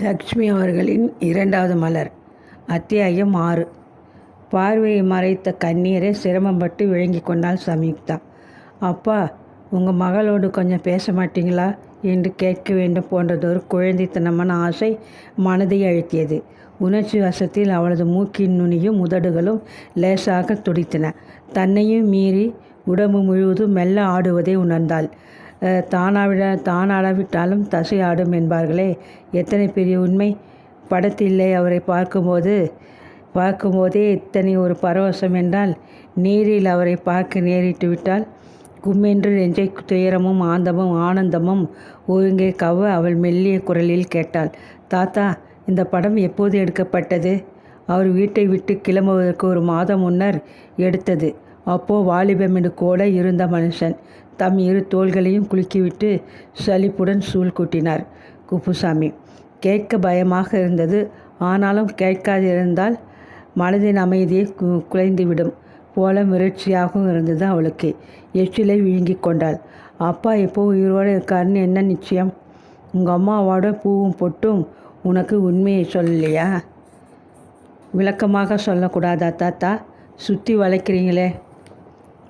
லக்ஷ்மி அவர்களின் இரண்டாவது மலர். அத்தியாயம் 6. பார்வையை மறைத்த கண்ணீரை சிரமப்பட்டு விழுங்கி கொண்டாள் சம்யுக்தா. அப்பா, உங்கள் மகளோடு கொஞ்சம் பேச மாட்டீங்களா என்று கேட்க வேண்டும் போன்றதொரு குழந்தைத்தனமான ஆசை மனதை அழுத்தியது. உணர்ச்சி வசத்தில் அவளது மூக்கின் நுனியும் உதடுகளும் லேசாக துடித்தன. தன்னையும் மீறி உடம்பு முழுவதும் மெல்ல ஆடுவதை உணர்ந்தாள். தானாடாவிட்டாலும் தசை ஆடும் என்பார்களே, எத்தனை பெரிய உண்மை! படத்தில்லை அவரை பார்க்கும்போதே இத்தனை ஒரு பரவசம் என்றால், நீரில் அவரை பார்க்க நேரிட்டு விட்டால் கும்மென்று நெஞ்சை துயரமும் ஆனந்தமும் ஒருங்கே கவ அவள் மெல்லிய குரலில் கேட்டாள். தாத்தா, இந்த படம் எப்போது எடுக்கப்பட்டது? அவர் வீட்டை விட்டு கிளம்புவதற்கு ஒரு மாதம் முன்னர் எடுத்தது. அப்போ வாலிபமென்று கூட இருந்த மனுஷன் தம் இரு தோள்களையும் குலுக்கிவிட்டு சலிப்புடன் சூழ் கூட்டினார் குப்புசாமி. கேட்க பயமாக இருந்தது. ஆனாலும் கேட்காதிருந்தால் மனதின் அமைதியை குலைந்துவிடும் போல மிரட்சியாகவும் இருந்தது அவளுக்கு. எச்சிலை விழுங்கி கொண்டாள். அப்பா எப்போ உயிரோடு இருக்காருன்னு என்ன நிச்சயம்? உங்கள் அம்மாவோட பூவும் பொட்டும் உனக்கு உண்மையை சொல்லலையா? விளக்கமாக சொல்லக்கூடாதா தாத்தா? சுற்றி வளைக்கிறீங்களே.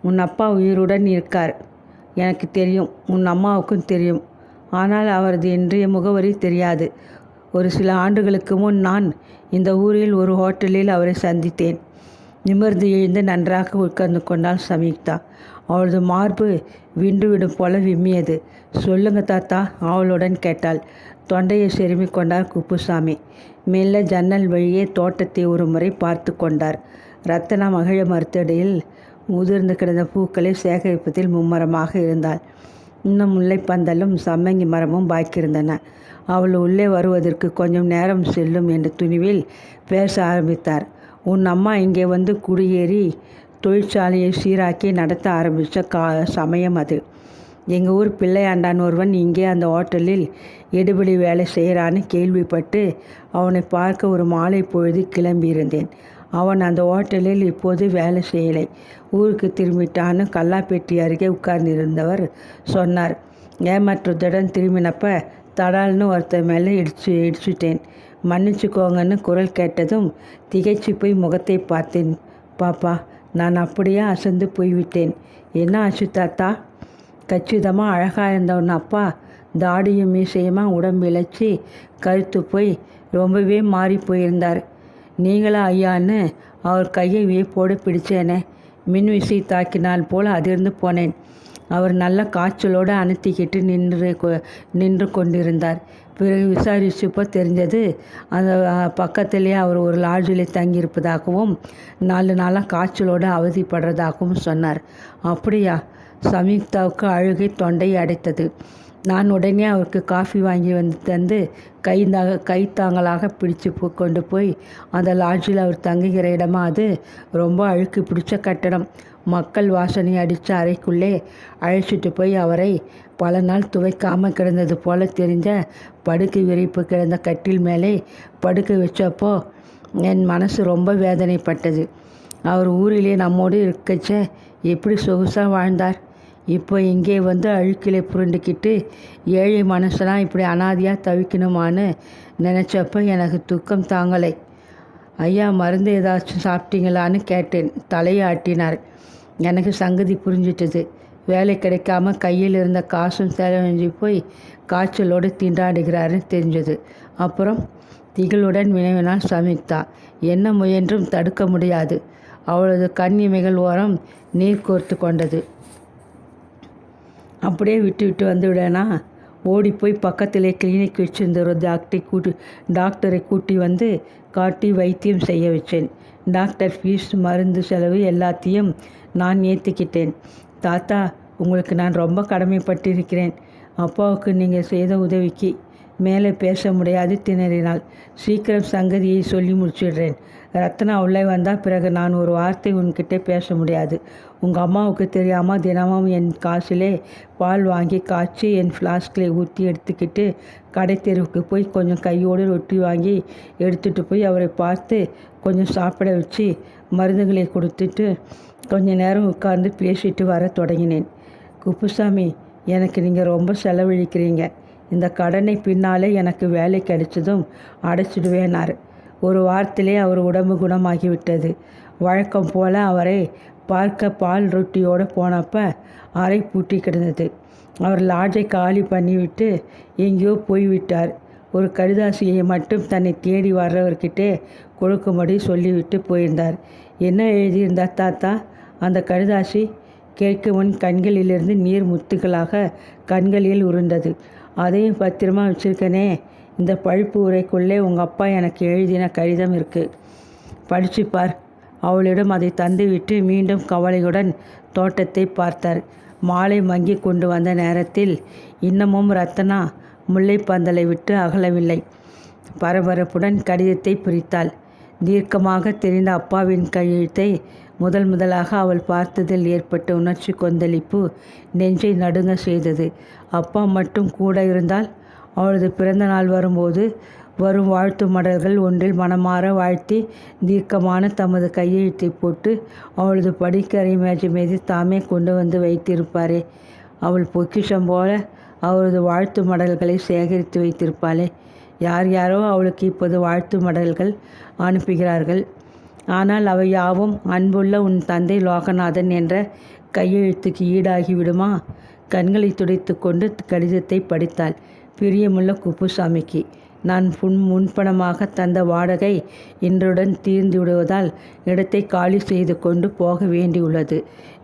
உன் அப்பா உயிருடன் இருக்கார், எனக்கு தெரியும். உன் அம்மாவுக்கும் தெரியும். ஆனால் அவரது இன்றைய முகவரி தெரியாது. ஒரு சில ஆண்டுகளுக்கு முன் நான் இந்த ஊரில் ஒரு ஹோட்டலில் அவரை சந்தித்தேன். நிமிர்ந்து எழுந்து நன்றாக உட்கார்ந்து கொண்டாள் சம்யுக்தா. அவளது மார்பு விண்டுவிடும் போல விம்மியது. சொல்லுங்க தாத்தா, அவளுடன் கேட்டாள். தொண்டையை செருமி கொண்டார் குப்புசாமி. மெல்ல ஜன்னல் வழியே தோட்டத்தை ஒரு முறை பார்த்து கொண்டார். ரத்தனா மகிழ மறுத்தடியில் உதிர்ந்து கிடந்த பூக்களை சேகரிப்பதில் மும்மரமாக இருந்தாள். இன்னும் முல்லைப்பந்தலும் சம்மங்கி மரமும் பாக்கியிருந்தன. அவள் உள்ளே வருவதற்கு கொஞ்சம் நேரம் செல்லும் என்ற துணிவில் பேச ஆரம்பித்தார். உன் அம்மா இங்கே வந்து குடியேறி தொழிற்சாலையை சீராக்கி நடத்த ஆரம்பித்த சமயம் அது. எங்கள் ஊர் பிள்ளையாண்டான் ஒருவன் இங்கே அந்த ஹோட்டலில் எடுபடி வேலை செய்கிறான்னு கேள்விப்பட்டு அவனை பார்க்க ஒரு மாலை பொழுது கிளம்பியிருந்தேன். அவன் அந்த ஹோட்டலில் இப்போது வேலை செய்யலை, ஊருக்கு திரும்பிட்டான்னு கல்லாப்பேட்டி அருகே உட்கார்ந்திருந்தவர் சொன்னார். ஏமாற்றத்துடன் திரும்பினப்ப தடால்னு ஒருத்தர் மேலே இடிச்சிட்டேன். மன்னிச்சுக்கோங்கன்னு குரல் கேட்டதும் திகைச்சு போய் முகத்தை பார்த்தேன். பாப்பா, நான் அப்படியே அசந்து போய்விட்டேன். என்ன ஆச்சு தாத்தா? கச்சிதமாக அழகாக இருந்தவன் அப்பா தாடியும் மீசையுமா உடம்பு இழைச்சி கருத்து போய் ரொம்பவே மாறி போயிருந்தார். நீங்களா ஐயான்னு அவர் கையை வியப்போடு பிடிச்சேனே. மின்விசை தாக்கினால் போல் அதிர்ந்து போனேன். அவர் நல்ல காய்ச்சலோடு அனுத்திக்கிட்டு நின்று கொண்டிருந்தார். பிறகு விசாரிச்சப்போ தெரிஞ்சது, அந்த பக்கத்திலே அவர் ஒரு லாட்ஜில் தங்கியிருப்பதாகவும் 4 நாளாக காய்ச்சலோடு அவதிப்படுறதாகவும் சொன்னார். அப்படியா? சம்யுக்தாவுக்கு அழுகை தொண்டை அடைத்தது. நான் உடனே அவருக்கு காஃபி வாங்கி வந்து தந்து கைத்தாங்களாக பிடிச்சு கொண்டு போய் அந்த லாட்ஜில் அவர் தங்குகிற இடமா அது. ரொம்ப அழுக்கு பிடிச்ச கட்டடம். மக்கள் வாசனை அடித்த அறைக்குள்ளே அழைச்சிட்டு போய் அவரை பல நாள் துவைக்காமல் கிடந்தது போல தெரிஞ்ச படுக்கை விரிப்பு கிடந்த கட்டில் மேலே படுக்க வச்சப்போ என் மனசு ரொம்ப வேதனைப்பட்டது. அவர் ஊரிலே நம்மோடு இருக்கச்ச எப்படி சொகுசாக வாழ்ந்தார். இப்போ இங்கே வந்து அழுக்கிலே புரண்டுக்கிட்டு ஏழை மனசெல்லாம் இப்படி அனாதியாக தவிக்கணுமான்னு நினச்சப்ப எனக்கு துக்கம் தாங்கலை. ஐயா, மருந்து ஏதாச்சும் சாப்பிட்டீங்களான்னு கேட்டேன். தலையை ஆட்டினார். எனக்கு சங்கதி புரிஞ்சிட்டது. வேலை கிடைக்காம கையில் இருந்த காசும் செலவழிஞ்சு போய் காய்ச்சலோடு திண்டாடுகிறாருன்னு தெரிஞ்சது. அப்புறம் திகளுடன் வினவினாள் சம்யுக்தா. என்ன முயன்றும் தடுக்க முடியாது. அவளது கண் இமைகள் ஓரம் நீர் கோர்த்து கொண்டது. அப்படியே விட்டு வந்துவிடனா? ஓடிப்போய் பக்கத்திலே கிளினிக் வச்சிருந்த ஒரு டாக்டரை கூட்டி வந்து காட்டி வைத்தியம் செய்ய வச்சேன். டாக்டர் ஃபீஸ், மருந்து செலவு எல்லாத்தையும் நான் ஏற்றுக்கிட்டேன். தாத்தா, உங்களுக்கு நான் ரொம்ப கடமைப்பட்டிருக்கிறேன். அப்பாவுக்கு நீங்கள் செய்த உதவிக்கு. மேலே பேச முடியாது திணறினாள். சீக்கிரம் சங்கதியை சொல்லி முடிச்சிடுறேன். ரத்னா உள்ளே வந்தால் பிறகு நான் ஒரு வார்த்தை உன்கிட்டே பேச முடியாது. உங்கள் அம்மாவுக்கு தெரியாமல் தினமும் என் காசிலே பால் வாங்கி காய்ச்சி என் ஃப்ளாஸ்கில் ஊற்றி எடுத்துக்கிட்டு கடை தெருவுக்கு போய் கொஞ்சம் கையோடு ரொட்டி வாங்கி எடுத்துகிட்டு போய் அவரை பார்த்து கொஞ்சம் சாப்பிட வச்சு மருந்துகளை கொடுத்துட்டு கொஞ்ச நேரம் உட்கார்ந்து பேசிட்டு வர தொடங்கினேன். குப்புசாமி, எனக்கு நீங்கள் ரொம்ப செலவழிக்கிறீங்க. இந்த கடனை பின்னாலே எனக்கு வேலை கிடைச்சதும் அடைச்சிடுவேனார். ஒரு வாரத்திலே அவர் உடம்பு குணமாகிவிட்டது. வழக்கம் போல் அவரை பார்க்க பால் ரொட்டியோடு போனப்போ அறை பூட்டி கிடந்தது. அவர் லாட்ஜை காலி பண்ணிவிட்டு எங்கேயோ போய்விட்டார். ஒரு கடிதாசியை மட்டும் தன்னை தேடி வர்றவர்கிட்டே கொடுக்கும்படி சொல்லிவிட்டு போயிருந்தார். என்ன எழுதியிருந்தார் தாத்தா அந்த கடிதாசி? கேட்கும் முன் கண்களிலிருந்து நீர் முத்துக்களாக கண்களில் உருண்டது. அதையும் பத்திரமா வச்சுருக்கனே. இந்த பழுப்பு உரைக்குள்ளே உங்கள் அப்பா எனக்கு எழுதின கடிதம் இருக்குது, படிச்சுப்பார். அவளிடம் அதை தந்துவிட்டு மீண்டும் கவலையுடன் தோட்டத்தை பார்த்தார். மாலை மங்கி கொண்டு வந்த நேரத்தில் இன்னமும் ரத்தனா முல்லைப்பந்தலை விட்டு அகலவில்லை. பரபரப்புடன் கடிதத்தை பிரித்தாள். தீர்க்கமாக தெரிந்த அப்பாவின் கையெழுத்தை முதலாக அவள் பார்த்ததில் ஏற்பட்ட உணர்ச்சி கொந்தளிப்பு நெஞ்சை நடுங்க செய்தது. அப்பா மட்டும் கூட இருந்தால் அவளது பிறந்த நாள் வரும்போது வரும் வாழ்த்து மடல்கள் ஒன்றில் மனமாற வாழ்த்தி தீர்க்கமான தமது கையெழுத்தை போட்டு அவளது படிக்கறை மேஜை மீது தாமே கொண்டு வந்து வைத்திருப்பாரே. அவள் பொக்கிஷம் போல அவரது வாழ்த்து மடல்களை சேகரித்து வைத்திருப்பாளே. யார் யாரோ அவளுக்கு இப்போது வாழ்த்து மடல்கள் அனுப்புகிறார்கள். ஆனால் அவை யாவும் அன்புள்ள உன் தந்தை லோகநாதன் என்ற கையெழுத்துக்கு ஈடாகி விடுமா? கண்களை துடைத்து கொண்டு கடிதத்தை படித்தாள். பிரியமுள்ள குப்புசாமிக்கு, நான் முன்பணமாக தந்த வாடகை இன்றுடன் தீர்ந்து விடுவதால் இடத்தை காலி செய்து கொண்டு போக வேண்டியுள்ளது.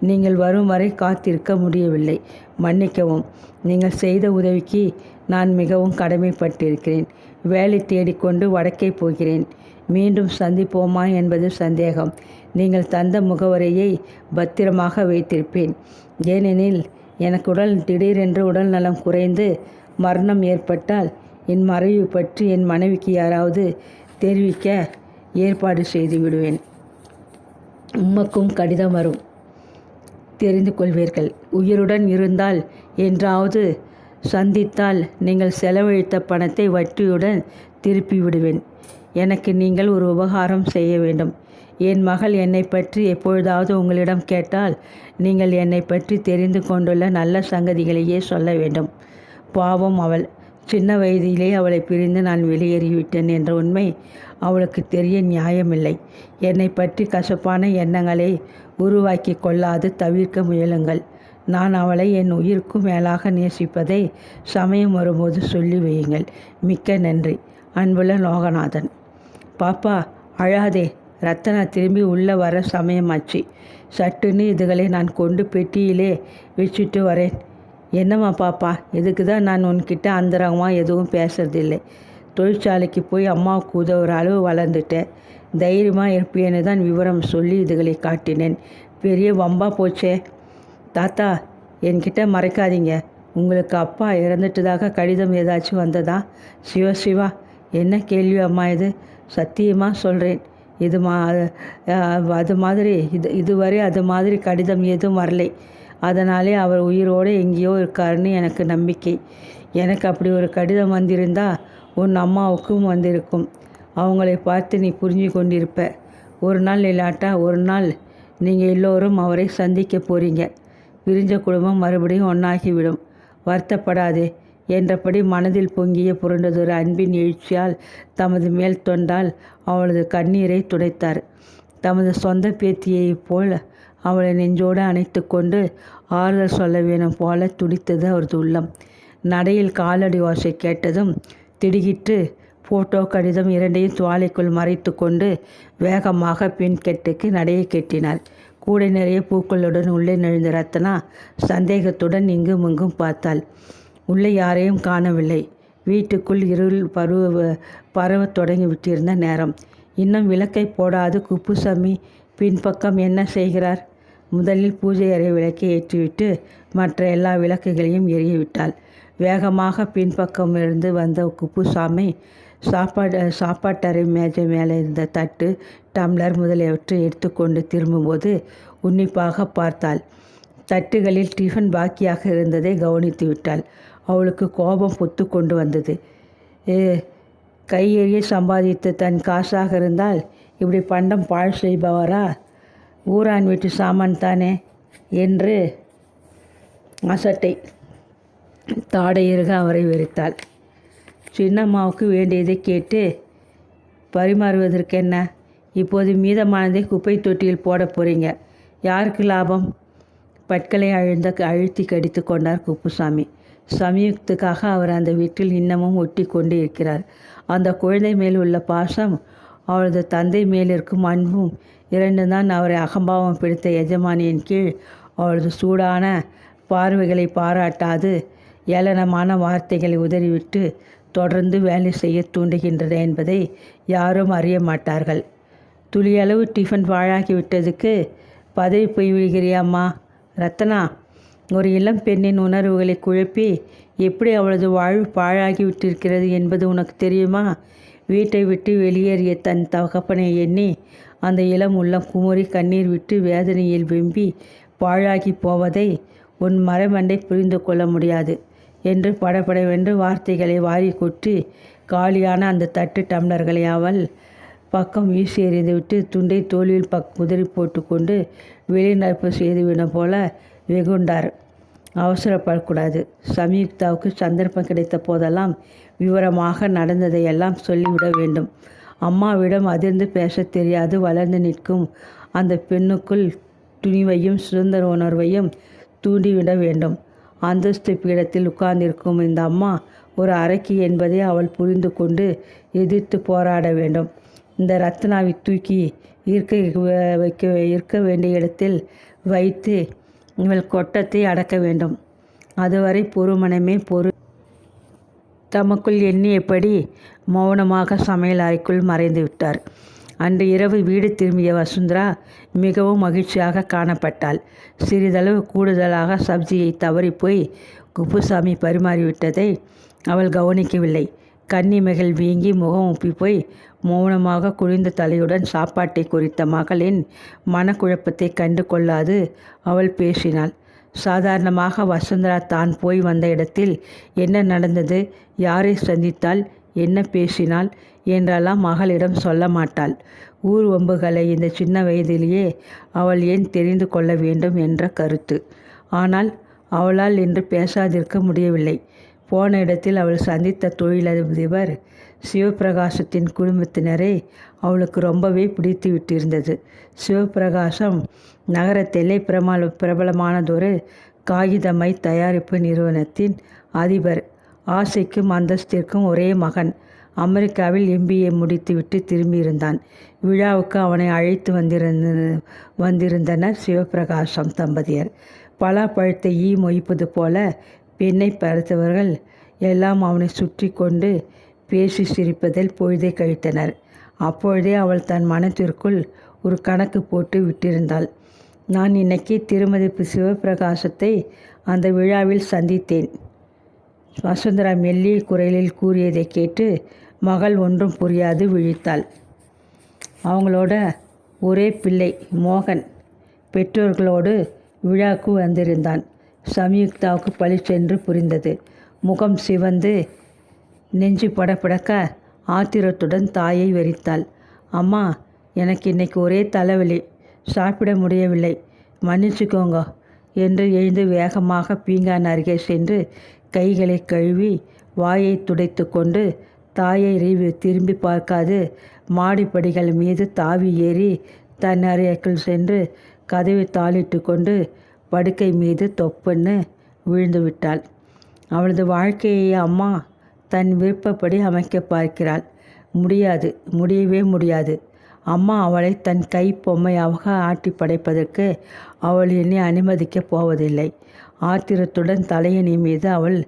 நீங்கள் வரும் வரை காத்திருக்க முடியவில்லை. மன்னிக்கவும். நீங்கள் செய்த உதவிக்கு நான் மிகவும் கடமைப்பட்டிருக்கிறேன். வேலை தேடிக்கொண்டு வடக்கே போகிறேன். மீண்டும் சந்திப்போமா என்பது சந்தேகம். நீங்கள் தந்த முகவரியை பத்திரமாக வைத்திருப்பேன். ஏனெனில் எனக்கு திடீரென்று உடல் நலம் குறைந்து மரணம் ஏற்பட்டால் என் மறைவு பற்றி என் மனைவிக்கு யாராவது தெரிவிக்க ஏற்பாடு செய்து விடுவேன். உமக்கும் கடிதம் வரும், தெரிந்து கொள்வீர்கள். உயிருடன் இருந்தால் என்றாவது சந்தித்தால் நீங்கள் செலவழித்த பணத்தை வட்டியுடன் திருப்பி விடுவேன். எனக்கு நீங்கள் ஒரு உபகாரம் செய்ய வேண்டும். என் மகள் என்னை பற்றி எப்பொழுதாவது உங்களிடம் கேட்டால் நீங்கள் என்னை பற்றி தெரிந்து கொண்டுள்ள நல்ல சங்கதிகளையே சொல்ல வேண்டும். பாவம் அவள். சின்ன வயதிலே அவளை பிரிந்து நான் வெளியேறிவிட்டேன் என்ற உண்மை அவளுக்கு தெரிய நியாயமில்லை. என்னை பற்றி கசப்பான எண்ணங்களை உருவாக்கி கொள்ளாது தவிர்க்க முயலுங்கள். நான் அவளை என் உயிருக்கும் மேலாக நேசிப்பதை சமயம் வரும்போது சொல்லி வையுங்கள். மிக்க நன்றி. அன்புள்ள லோகநாதன். பாப்பா அழாதே. ரத்தனா திரும்பி உள்ளே வர சமயமாச்சு. சட்டுன்னு இதுகளை நான் கொண்டு பெட்டியிலே வச்சுட்டு வரேன். என்னம்மா பாப்பா, இதுக்கு தான் நான் உன்கிட்ட அந்தரங்கமாக எதுவும் பேசுறதில்லை. தொழிற்சாலைக்கு போய் அம்மாவுக்கு உதவுற அளவு வளர்ந்துட்டேன். தைரியமாக இருப்பேன்னு தான் விவரம் சொல்லி இதுகளை காட்டினேன். பெரிய வம்பா போச்சே. தாத்தா, என்கிட்ட மறைக்காதீங்க. உங்களுக்கு அப்பா இறந்துட்டதாக கடிதம் ஏதாச்சும் வந்ததா? சிவா, என்ன கேள்வி அம்மா இது? சத்தியமாக சொல்கிறேன், அது மாதிரி இதுவரை அது மாதிரி கடிதம் எதுவும் வரலை. அதனாலே அவர் உயிரோடு எங்கேயோ இருக்காருன்னு எனக்கு நம்பிக்கை. எனக்கு அப்படி ஒரு கடிதம் வந்திருந்தா உன் அம்மாவுக்கும் வந்திருக்கும். அவங்களை பார்த்து நீ புரிஞ்சு கொண்டிருப்ப. ஒரு நாள் இல்லாட்டா ஒரு நாள் நீங்கள் எல்லோரும் அவரை சந்திக்க போகிறீங்க. பிரிஞ்ச குடும்பம் மறுபடியும் ஒன்றாகிவிடும். வருத்தப்படாதே என்றபடி மனதில் பொங்கிய புரண்டதொரு அன்பின் எழுச்சியால் தமது மேல் தொண்டால் அவளது கண்ணீரை துடைத்தார். தமது சொந்த பேத்தியைப் போல் அவளை நெஞ்சோடு அணைத்து கொண்டு ஆறுதல் சொல்ல வேணும் போல துடித்தது அவரது உள்ளம். நடையில் காலடி ஓசை கேட்டதும் திடுகிட்டு ஃபோட்டோ கடிதம் இரண்டையும் துவாலைக்குள் மறைத்து கொண்டு வேகமாக பின்கெட்டுக்கு நடையை கெட்டினார். கூடை நிறைய பூக்களுடன் உள்ளே நுழைந்த ரத்னா சந்தேகத்துடன் இங்கும் இங்கும் பார்த்தாள். உள்ளே யாரையும் காணவில்லை. வீட்டுக்குள் இருள் பரவத் தொடங்கிவிட்டிருந்த நேரம். இன்னும் விளக்கை போடாது குப்புசாமி பின்பக்கம் என்ன செய்கிறார்? முதலில் பூஜை அறை விளக்கை ஏற்றிவிட்டு மற்ற எல்லா விளக்குகளையும் எரியவிட்டாள். வேகமாக பின்பக்கம் இருந்து வந்த குப்புசாமி சாப்பாட்டறை மேஜை மேலே இருந்த தட்டு, டம்ளர் முதலியவற்றை எடுத்துக்கொண்டு திரும்பும்போது உன்னிப்பாக பார்த்தாள். தட்டுகளில் டிஃபன் பாக்கியாக இருந்ததை கவனித்து விட்டாள். அவளுக்கு கோபம் பொத்து கொண்டு வந்தது. கையெறிய சம்பாதித்த தன் காசாக இருந்தால் இப்படி பண்டம் பாழ் செய்பவரா? ஊரான் வீட்டு சாமான் தானே என்று அசட்டை. தாடையிறுக அவரை வெறுத்தாள். சின்னம்மாவுக்கு வேண்டியதை கேட்டு பரிமாறுவதற்கென்ன? இப்போது மீதமானதை குப்பை தொட்டியில் போட போகிறீங்க. யாருக்கு லாபம்? பற்களை அழுத்தி கடித்து கொண்டார் குப்புசாமி. சமீபத்துக்காக அவர் அந்த வீட்டில் இன்னமும் ஒட்டி கொண்டு இருக்கிறார். அந்த குழந்தை மேல் உள்ள பாசம், அவளது தந்தை மேல் இருக்கும் அன்பும் இரண்டும் தான் அவரை அகம்பாவம் பிடித்த எஜமானியின் கீழ் அவளது சூடான பார்வைகளை பாராட்டாது ஏளனமான வார்த்தைகளை உதறிவிட்டு தொடர்ந்து வேலை செய்ய தூண்டுகின்றன என்பதை யாரும் அறிய மாட்டார்கள். துளியளவு டிஃபன் பாழாகிவிட்டதுக்கு பதவி போய் விழுகிறியாம்மா? ரத்னா, ஒரு இளம் பெண்ணின் உணர்வுகளை குழப்பி எப்படி அவளது வாழ்வு பாழாகிவிட்டிருக்கிறது என்பது உனக்கு தெரியுமா? வீட்டை விட்டு வெளியேறிய தன் தகப்பனை எண்ணி அந்த இளம் உள்ளம் குமுறி கண்ணீர் விட்டு வேதனையில் வெம்பி பாழாகி போவதை உன் மரமண்டை புரிந்து கொள்ள முடியாது என்று படபடவென்று வார்த்தைகளை வாரி கொட்டி காலியான அந்த தட்டு டம்ளர்களை அவள் பக்கம் வீசி எறிந்துவிட்டு துண்டை தோளில் குதிரை போட்டுக்கொண்டு வெளிநடப்பு செய்துவிடும் போல வெகுண்டார். அவசரப்படக்கூடாது. சம்யுக்தாவுக்கு சந்தர்ப்பம் கிடைத்த போதெல்லாம் விவரமாக நடந்ததையெல்லாம் சொல்லிவிட வேண்டும். அம்மாவிடம் அதிர்ந்து பேசத் தெரியாது வளர்ந்து நிற்கும் அந்த பெண்ணுக்குள் துணிவையும் சுதந்திர உணர்வையும் தூண்டிவிட வேண்டும். அந்தஸ்து பீடத்தில் உட்கார்ந்திருக்கும் இந்த அம்மா ஒரு அரக்கி என்பதை அவள் புரிந்து கொண்டு எதிர்த்து போராட வேண்டும். இந்த ரத்னாவை தூக்கி இருக்க வேண்டிய இடத்தில் வைத்து இவள் கொட்டத்தை அடக்க வேண்டும். அதுவரை பொறுமனமே பொறு. தமக்குள் எண்ணியபடி மௌனமாக சமையல் அறைக்குள் மறைந்து விட்டார். அன்று இரவு வீடு திரும்பிய வசுந்தரா மிகவும் மகிழ்ச்சியாக காணப்பட்டாள். சிறிதளவு கூடுதலாக சப்ஜியை தவறிப்போய் குப்புசாமி பரிமாறிவிட்டதை அவள் கவனிக்கவில்லை. கன்னிமைகள் வீங்கி முகம் உப்பி போய் மௌனமாக குனிந்த தலையுடன் சாப்பாட்டை குறித்த மகளின் மனக்குழப்பத்தை கண்டு கொள்ளாது அவள் பேசினாள். சாதாரணமாக வசுந்தரா தான் போய் வந்த இடத்தில் என்ன நடந்தது, யாரை சந்தித்தாள், என்ன பேசினாள் என்றெல்லாம் மகளிடம் சொல்ல மாட்டாள். ஊர் வம்புகளை இந்த சின்ன வயதிலேயே அவள் ஏன் தெரிந்து கொள்ள வேண்டும் என்ற கருத்து. ஆனால் அவளால் இன்று பேசாதிருக்க முடியவில்லை. போன இடத்தில் அவள் சந்தித்த தொழிலதிபர் சிவபிரகாசத்தின் குடும்பத்தினரை அவளுக்கு ரொம்பவே பிடித்து விட்டிருந்தது. சிவபிரகாசம் நகரத்திலே பிரபலமானதொரு காகிதமை தயாரிப்பு நிறுவனத்தின் அதிபர். ஆசைக்கும் அந்தஸ்திற்கும் ஒரே மகன். அமெரிக்காவில் MBA முடித்துவிட்டு திரும்பியிருந்தான். விழாவுக்கு அவனை அழைத்து வந்திருந்தனர் சிவபிரகாசம் தம்பதியர். பலாப்பழத்தை மொய்ப்பது போல பெண்ணை பார்த்தவர்கள் எல்லாம் அவனை சுற்றி கொண்டு பேசி சிரிப்பதில் பொழுதை கழித்தனர். அப்பொழுதே அவள் தன் மனத்திற்குள் ஒரு கணக்கு போட்டு விட்டிருந்தாள். நான் இன்னைக்கு திருமதி சிவபிரகாசத்தை அந்த விழாவில் சந்தித்தேன். வசுந்தரா மெல்லிய குரலில் கூறியதை கேட்டு மகள் ஒன்றும் புரியாது விழித்தாள். அவங்களோட ஒரே பிள்ளை மோகன் பெற்றோர்களோடு விழாவுக்கு வந்திருந்தான். சம்யுக்தாவுக்கு பளிச்சென்று புரிந்தது. முகம் சிவந்து நெஞ்சு படபடக்க ஆத்திரத்துடன் தாயை வெறித்தாள். அம்மா, எனக்கு இன்னைக்கு ஒரே தலைவலி, சாப்பிட முடியவில்லை, மன்னிச்சுக்கோங்க என்று எழுந்து வேகமாக பீங்கான் அருகே சென்று கைகளை கழுவி வாயை துடைத்து கொண்டு தாயை திரும்பி பார்க்காது மாடிப்படிகள் மீது தாவி ஏறி தன் அறைக்குள் சென்று கதவை தாளிட்டு கொண்டு படுக்கை மீது தொப்புன்னு விழுந்து விட்டாள். அவளது வாழ்க்கையை அம்மா தன் விருப்பப்படி அமைக்க பார்க்கிறாள். முடியவே முடியாது. அம்மா அவளை தன் கை பொம்மையாக ஆட்டி படைப்பதற்கு அவள் என்னை அனுமதிக்கப் போவதில்லை. ஆத்திரத்துடன் தலையணி மீது அவள்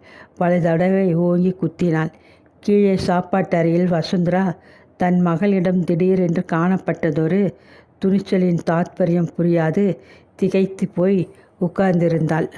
பல தடவை ஓங்கி குத்தினாள். கீழே சாப்பாட்டறையில் வசுந்தரா தன் மகளிடம் திடீரென்று காணப்பட்டதொரு துணிச்சலின் தாத்பரியம் புரியாது திகைத்து போய் உட்கார்ந்திருந்தாள்.